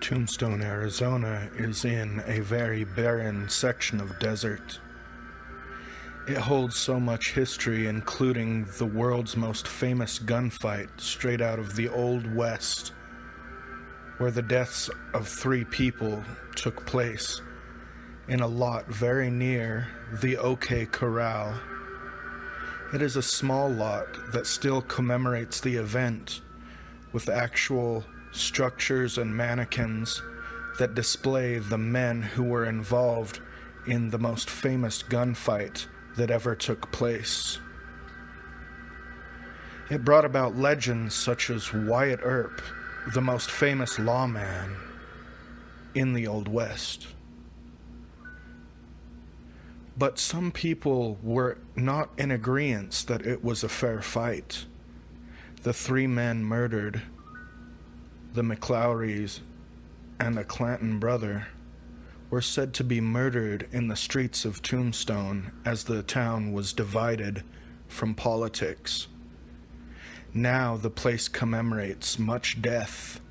Tombstone, Arizona is in a very barren section of desert. It holds so much history, including the world's most famous gunfight straight out of the Old West, where the deaths of 3 people took place in a lot very near the OK Corral. It is a small lot that still commemorates the event, with actual structures and mannequins that display the men who were involved in the most famous gunfight that ever took place. It brought about legends such as Wyatt Earp, the most famous lawman in the Old West. But some people were not in agreement that it was a fair fight. The 3 men murdered, the McLowrys and a Clanton brother, were said to be murdered in the streets of Tombstone as the town was divided from politics. Now the place commemorates much death,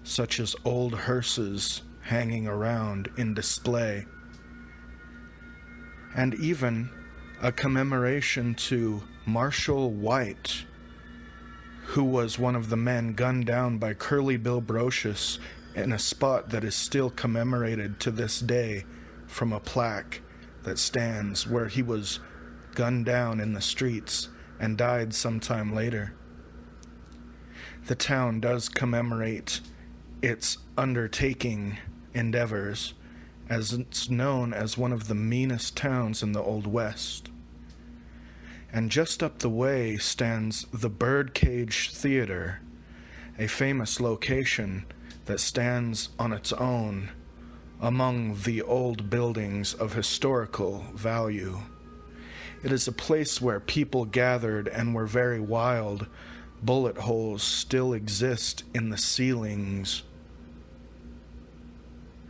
such as old hearses hanging around in display, and even a commemoration to Marshall White, who was one of the men gunned down by Curly Bill Brocious in a spot that is still commemorated to this day from a plaque that stands where he was gunned down in the streets and died sometime later. The town does commemorate its undertaking endeavors, as it's known as one of the meanest towns in the Old West. And just up the way stands the Birdcage Theater, a famous location that stands on its own among the old buildings of historical value. It is a place where people gathered and were very wild. Bullet holes still exist in the ceilings.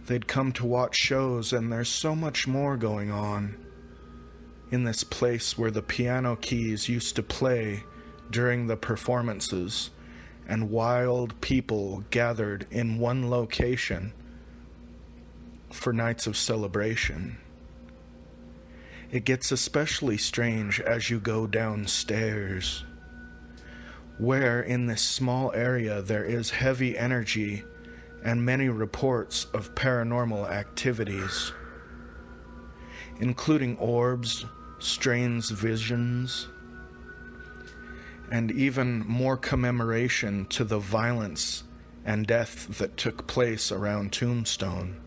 They'd come to watch shows, and there's so much more going on in this place where the piano keys used to play during the performances, and wild people gathered in one location for nights of celebration. It gets especially strange as you go downstairs, where in this small area there is heavy energy and many reports of paranormal activities, including orbs, strange visions, and even more commemoration to the violence and death that took place around Tombstone.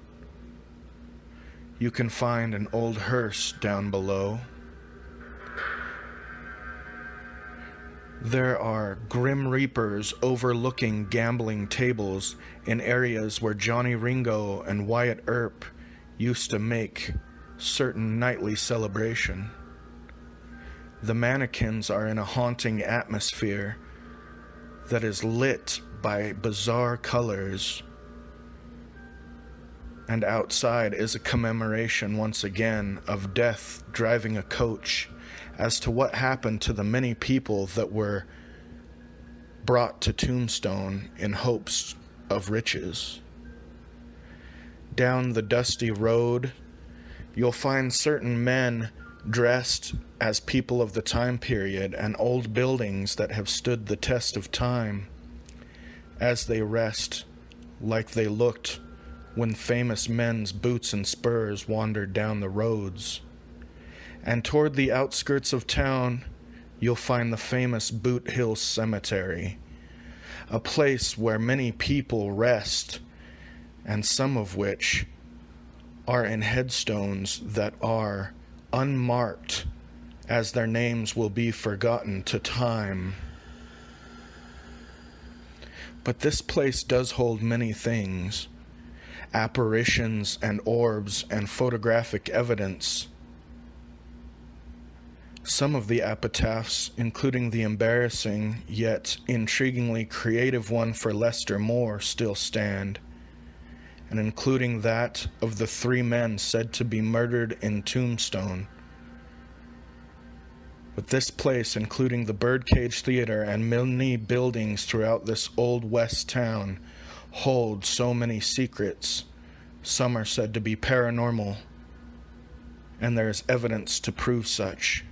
You can find an old hearse down below. There are grim reapers overlooking gambling tables in areas where Johnny Ringo and Wyatt Earp used to make certain nightly celebration. The mannequins are in a haunting atmosphere that is lit by bizarre colors. And outside is a commemoration once again of death driving a coach, as to what happened to the many people that were brought to Tombstone in hopes of riches. Down the dusty road, you'll find certain men dressed as people of the time period, and old buildings that have stood the test of time as they rest like they looked when famous men's boots and spurs wandered down the roads. And toward the outskirts of town, you'll find the famous Boot Hill Cemetery, a place where many people rest, and some of which are in headstones that are unmarked, as their names will be forgotten to time. But this place does hold many things: apparitions and orbs and photographic evidence. Some of the epitaphs, including the embarrassing yet intriguingly creative one for Lester Moore, still stand, and including that of the 3 men said to be murdered in Tombstone. But this place, including the Birdcage Theater and many buildings throughout this Old West town, hold so many secrets. Some are said to be paranormal, and there is evidence to prove such.